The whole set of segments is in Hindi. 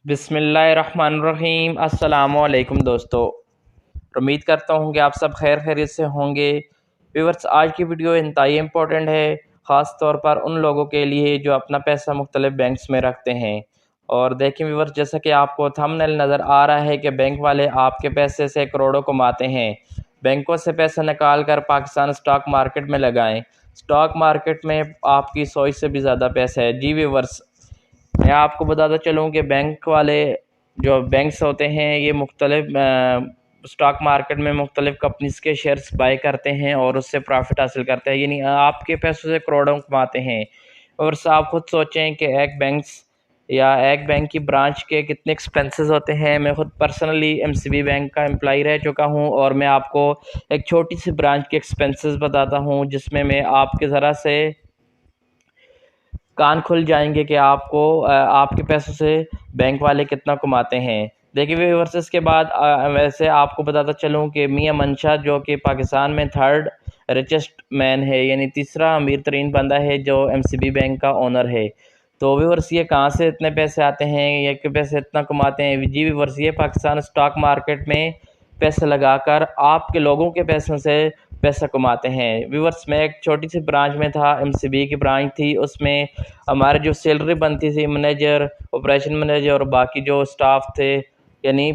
बिस्मिल्लाहिर्रहमानिर्रहीम। अस्सलामुअलैकुम दोस्तों, उम्मीद करता हूँ कि आप सब खैर खैरियत से होंगे। व्यूअर्स, आज की वीडियो इंतहाई इम्पोर्टेंट है, ख़ास तौर पर उन लोगों के लिए जो अपना पैसा मुख्तलिफ बैंक्स में रखते हैं। और देखें व्यूअर्स, जैसा कि आपको थंबनेल नज़र आ रहा है कि बैंक वाले आपके पैसे से करोड़ों कमाते हैं। बैंकों से पैसा निकाल कर पाकिस्तान स्टॉक मार्केट में लगाएं। स्टॉक मार्केट में आपकी सोच से भी ज़्यादा पैसा है। जी व्यूअर्स, मैं आपको बताता चलूँ कि बैंक वाले जो बैंक्स होते हैं ये मुख्तलिफ स्टॉक मार्केट में मुख्तलिफ कंपनीज के शेयर्स बाय करते हैं और उससे प्रॉफिट हासिल करते हैं, यानी आपके पैसों से करोड़ों कमाते हैं। और आप खुद सोचें कि एक बैंक्स या एक बैंक की ब्रांच के कितने एक्सपेंसेस होते हैं। मैं खुद पर्सनली एमसीबी बैंक का एम्प्लॉय रह चुका हूं और मैं आपको एक छोटी सी ब्रांच के एक्सपेंसेस बताता हूं, जिसमें मैं आपके ज़रा से कान खुल जाएंगे कि आपके पैसों से बैंक वाले कितना कमाते हैं। देखिए व्यूअर्स, इसके बाद वैसे आपको बताता चलूँ कि मियां मंशा जो कि पाकिस्तान में थर्ड रिचेस्ट मैन है, यानी तीसरा अमीर तरीन बंदा है जो एमसीबी बैंक का ओनर है। तो व्यूअर्स, ये कहाँ से इतने पैसे आते हैं, ये कि पैसे इतना कमाते हैं? जी व्यूअर्स, ये पाकिस्तान स्टॉक मार्केट में पैसे लगाकर आपके लोगों के पैसों से पैसा कमाते हैं। व्यूअर्स, मैं एक छोटी सी ब्रांच में था, एमसीबी की ब्रांच थी, उसमें हमारे जो सैलरी बनती थी मैनेजर, ऑपरेशन मैनेजर और बाकी जो स्टाफ थे, यानी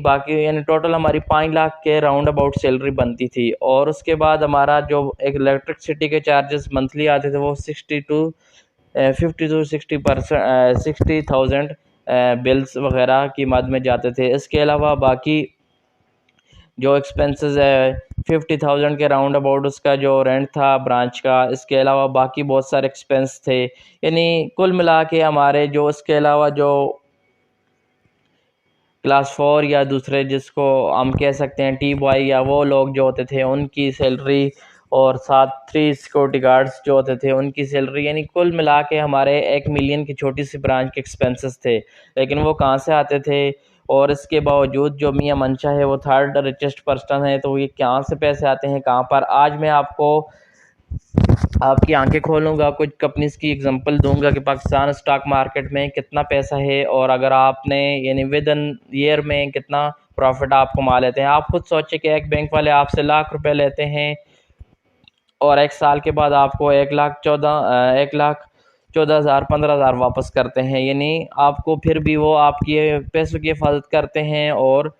टोटल हमारी 5 लाख के राउंड अबाउट सैलरी बनती थी। और उसके बाद हमारा जो एक इलेक्ट्रिसिटी के चार्जेस मंथली आते थे वो 60 to 50,000 बिल्स वगैरह की मद में जाते थे। इसके अलावा बाकी जो एक्सपेंसेस है 50,000 के राउंड अबाउट उसका जो रेंट था ब्रांच का। इसके अलावा बाकी बहुत सारे एक्सपेंस थे, यानी कुल मिला के हमारे जो इसके अलावा जो क्लास 4 या दूसरे जिसको हम कह सकते हैं टी बॉय या वो लोग जो होते थे उनकी सैलरी, और साथ 3 सिक्योरिटी गार्ड्स जो होते थे उनकी सैलरी, यानी कुल मिला के हमारे 1 मिलियन की छोटी सी ब्रांच के एक्सपेंसेस थे। लेकिन वो कहाँ से आते थे? और इसके बावजूद जो मियां मंशा है वो थर्ड रिचेस्ट पर्सन है, तो ये कहाँ से पैसे आते हैं, कहाँ पर? आज मैं आपको आपकी आंखें खोलूंगा, कुछ कंपनीज की एग्जांपल दूंगा कि पाकिस्तान स्टॉक मार्केट में कितना पैसा है और अगर आपने यानी विद इन ईयर में कितना प्रॉफिट आप कमा लेते हैं। आप खुद सोचिए कि एक बैंक वाले आपसे लाख रुपए लेते हैं और 1 साल के बाद आपको 1,14,000 15,000 वापस करते हैं, यानी आपको फिर भी वो आपकी पैसों की हिफाजत करते हैं और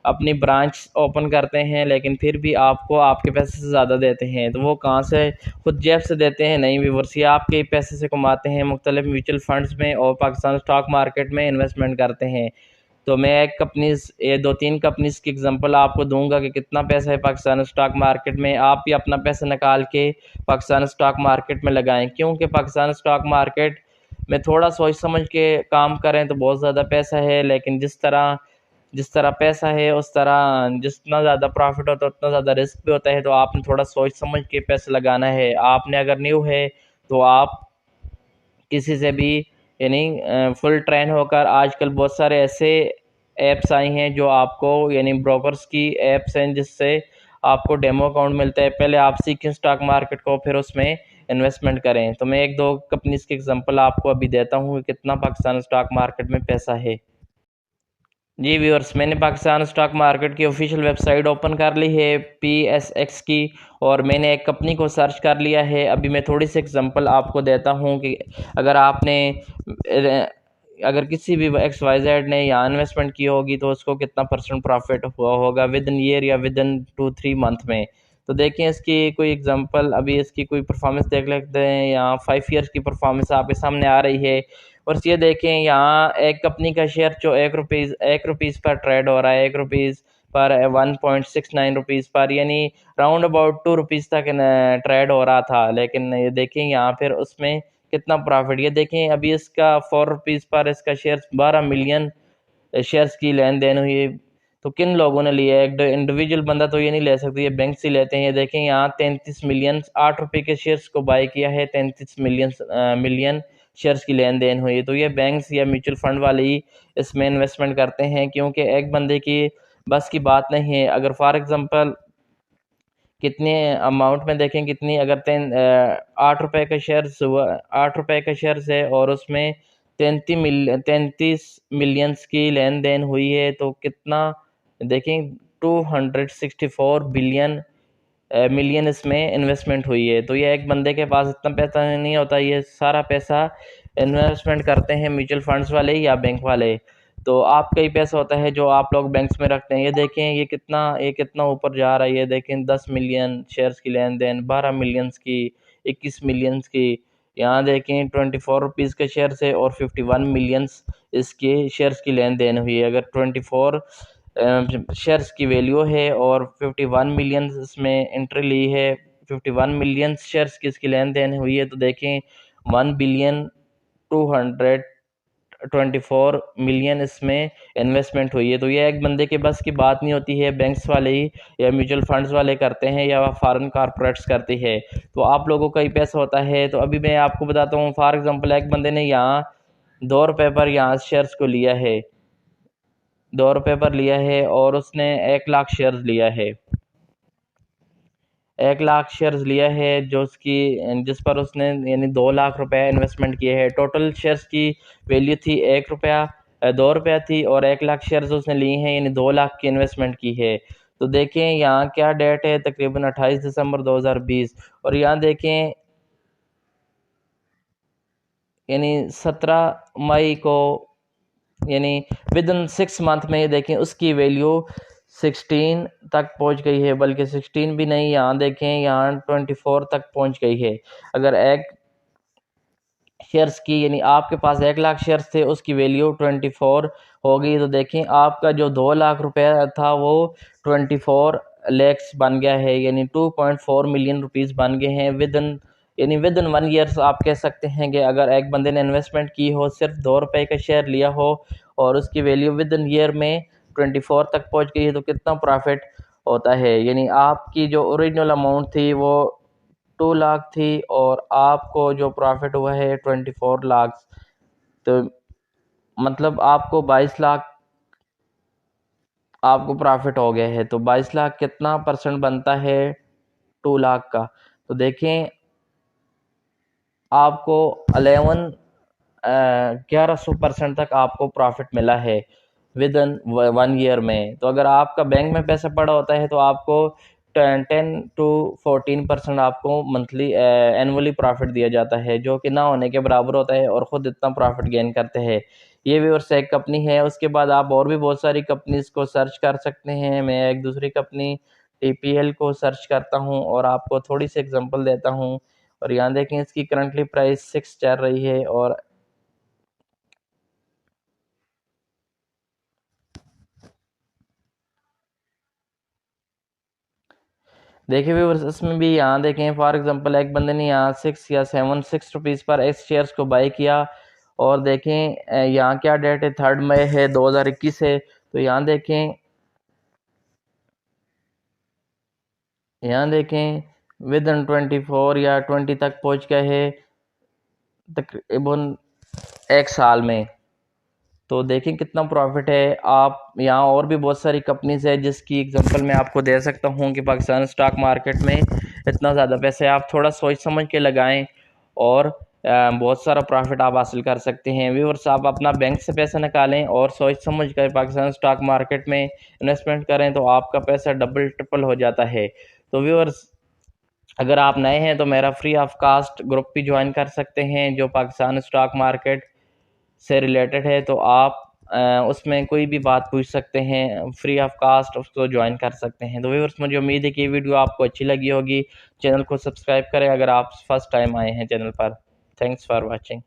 अपनी ब्रांच ओपन करते हैं, लेकिन फिर भी आपको आपके पैसे से ज़्यादा देते हैं। तो वो कहाँ से? खुद जेब से देते हैं? नहीं व्यूअर्स, ये आपके पैसे से कमाते हैं, मुख्तलिफ म्यूचुअल फंड्स में और पाकिस्तान स्टॉक मार्केट में इन्वेस्टमेंट करते हैं। तो मैं एक कंपनीज ये 2-3 कंपनीज की एग्जांपल आपको दूंगा कि कितना पैसा है पाकिस्तान स्टॉक मार्केट में। आप भी अपना पैसा निकाल के पाकिस्तान स्टॉक मार्केट में लगाएं, क्योंकि पाकिस्तान स्टॉक मार्केट में थोड़ा सोच समझ के काम करें तो बहुत ज़्यादा पैसा है, लेकिन जिस तरह पैसा है उस तरह जितना ज़्यादा प्रॉफिट होता है उतना ज़्यादा रिस्क भी होता है। तो आपने थोड़ा सोच समझ के पैसा लगाना है। आपने अगर न्यू है तो आप किसी से भी यानी फुल ट्रेन होकर, आजकल बहुत सारे ऐसे ऐप्स आई हैं जो आपको यानी ब्रोकर्स की ऐप्स हैं जिससे आपको डेमो अकाउंट मिलता है। पहले आप सीखें स्टॉक मार्केट को, फिर उसमें इन्वेस्टमेंट करें। तो मैं 1-2 कंपनीज की एग्जांपल आपको अभी देता हूँ कि कितना पाकिस्तान स्टॉक मार्केट में पैसा है। जी व्यूअर्स, मैंने पाकिस्तान स्टॉक मार्केट की ऑफिशियल वेबसाइट ओपन कर ली है PSX की, और मैंने एक कंपनी को सर्च कर लिया है। अभी मैं थोड़ी सी एग्जांपल आपको देता हूं कि अगर आपने अगर किसी भी XYZ ने यहाँ इन्वेस्टमेंट की होगी तो उसको कितना परसेंट प्रॉफिट हुआ होगा विद इन ईयर या विद इन 2-3 मंथ में। तो देखें इसकी कोई एग्जांपल, अभी इसकी कोई परफॉर्मेंस देख लेते हैं। यहाँ 5 ईयर्स की परफॉर्मेंस आपके सामने आ रही है। और ये देखें, यहाँ एक कंपनी का शेयर जो एक रुपीज़ पर ट्रेड हो रहा है, 1 रुपीज़ पर 1.69 रुपीज़ पर, यानी राउंड अबाउट 2 रुपीज़ तक ट्रेड हो रहा था। लेकिन ये देखें यहाँ फिर उसमें कितना प्रॉफिट, ये देखें अभी इसका 4 रुपीज़ पर इसका शेयर 12 मिलियन शेयर्स की लेन देन हुई। तो किन लोगों ने लिए? एक इंडिविजुअल बंदा तो ये नहीं ले सकते, ये बैंक से लेते हैं। ये देखें यहाँ 33 मिलियन 8 रुपए के शेयर्स को बाय किया है, 33 मिलियन शेयर्स की लेन देन हुई। तो ये बैंक्स या म्यूचुअल फंड वाले ही इसमें इन्वेस्टमेंट करते हैं, क्योंकि एक बंदे की बस की बात नहीं है। अगर फॉर एग्जांपल कितने अमाउंट में देखें, कितनी अगर 8 रुपए का शेयर हुआ, 8 रुपए का शेयर है और उसमें 33 मिलियंस की लेन देन हुई है। तो कितना देखें, 264 मिलियन इसमें इन्वेस्टमेंट हुई है। तो ये एक बंदे के पास इतना पैसा नहीं होता, ये सारा पैसा इन्वेस्टमेंट करते हैं म्यूचुअल फंड्स वाले या बैंक वाले। तो आपका ही पैसा होता है जो आप लोग बैंक्स में रखते हैं। ये देखें ये कितना ऊपर जा रहा है। ये देखें 10 मिलियन शेयर्स की लेन देन, 12 मिलियंस की, 21 मिलियंस की। यहाँ देखें 24 रुपीज़ के शेयर से और 51 मिलियंस इसके शेयर्स की लेन देन हुई है। अगर 24 शेयर्स की वैल्यू है और 51 मिलियन इसमें एंट्री ली है, 51 मिलियन शेयर्स की इसकी लेन देन हुई है। तो देखें 1,224 मिलियन इसमें इन्वेस्टमेंट हुई है। तो ये एक बंदे के बस की बात नहीं होती है, बैंक्स वाले ही या म्यूचुअल फंड्स वाले करते हैं या फॉरेन कॉर्पोरेट्स करती है। तो आप लोगों का ही पैसा होता है। तो अभी मैं आपको बताता हूँ, फॉर एग्जांपल एक बंदे ने यहाँ 2 रुपये पर यहाँ शेयर्स को लिया है, 2 रुपये पर लिया है और उसने 1 लाख शेयर्स लिया है, 1 लाख शेयर्स लिया है जिस पर उसने यानी 2 लाख रुपए इन्वेस्टमेंट किए हैं। टोटल शेयर्स की वैल्यू थी 1 रुपया, 2 रुपया थी और 1 लाख शेयर्स उसने लिए हैं यानी 2 लाख की इन्वेस्टमेंट की है। तो देखें यहाँ क्या डेट है, तकरीबन 28 दिसंबर 2020 और यहाँ देखें यानी 17 मई को यानी विद इन 6 मंथ में ये देखें उसकी वैल्यू 16 तक पहुंच गई है, बल्कि 16 भी नहीं, यहाँ देखें यहाँ 24 तक पहुंच गई है। अगर एक शेयर्स की यानी आपके पास 1 लाख शेयर्स थे, उसकी वैल्यू 24 होगी। तो देखें आपका जो 2 लाख रुपया था वो 24 लैक्स बन गया है, यानी 2.4 मिलियन रुपीज़ बन गए हैं विद इन 1 ईयर्स। आप कह सकते हैं कि अगर एक बंदे ने इन्वेस्टमेंट की हो, सिर्फ 2 रुपये का शेयर लिया हो और उसकी वैल्यू विद इन ईयर में 24 तक पहुंच गई है, तो कितना प्रॉफिट होता है। यानी आपकी जो ओरिजिनल अमाउंट थी वो 2 लाख थी और आपको जो प्रॉफिट हुआ है 24 लाख। तो मतलब आपको 22 लाख आपको प्रॉफिट हो गया है। तो 22 लाख कितना परसेंट बनता है 2 लाख का। तो देखें आपको 1100% तक आपको प्रॉफिट मिला है विद इन 1 ईयर में। तो अगर आपका बैंक में पैसा पड़ा होता है तो आपको 10 to 14% आपको मंथली एनुअली प्रॉफिट दिया जाता है, जो कि ना होने के बराबर होता है और ख़ुद इतना प्रॉफिट गेन करते हैं। ये व्यूअर्स एक कंपनी है। उसके बाद आप और भी बहुत सारी कंपनीज़ को सर्च कर सकते हैं। मैं एक दूसरी कंपनी TPL को सर्च करता हूँ और आपको थोड़ी सी एग्जांपल देता हूँ। और यहाँ देखें इसकी करंटली प्राइस 6 चल रही है और देखिए व्यूअर्स इसमें भी यहाँ देखें फॉर एग्जांपल एक बंदे ने यहाँ 6 रुपीज़ पर इस शेयर्स को बाई किया और देखें यहाँ क्या डेट है, 3 मई है 2021 है। तो यहाँ देखें विद इन 24 या 20 तक पहुँच गए है तकरीबन 1 साल में। तो देखें कितना प्रॉफिट है। आप यहाँ और भी बहुत सारी कंपनीज है जिसकी एग्जांपल मैं आपको दे सकता हूँ कि पाकिस्तान स्टॉक मार्केट में इतना ज़्यादा पैसे आप थोड़ा सोच समझ के लगाएं और बहुत सारा प्रॉफिट आप हासिल कर सकते हैं। व्यूअर्स आप अपना बैंक से पैसा निकालें और सोच समझ कर पाकिस्तान स्टॉक मार्केट में इन्वेस्टमेंट करें तो आपका पैसा डबल ट्रिपल हो जाता है। तो व्यूअर्स अगर आप नए हैं तो मेरा फ्री ऑफ कास्ट ग्रुप भी ज्वाइन कर सकते हैं जो पाकिस्तान स्टॉक मार्केट से रिलेटेड है। तो आप उसमें कोई भी बात पूछ सकते हैं, फ्री ऑफ कास्ट उसको ज्वाइन कर सकते हैं। तो व्यूअर्स मुझे उम्मीद है कि ये वीडियो आपको अच्छी लगी होगी। चैनल को सब्सक्राइब करें अगर आप फर्स्ट टाइम आए हैं चैनल पर। Thanks for watching.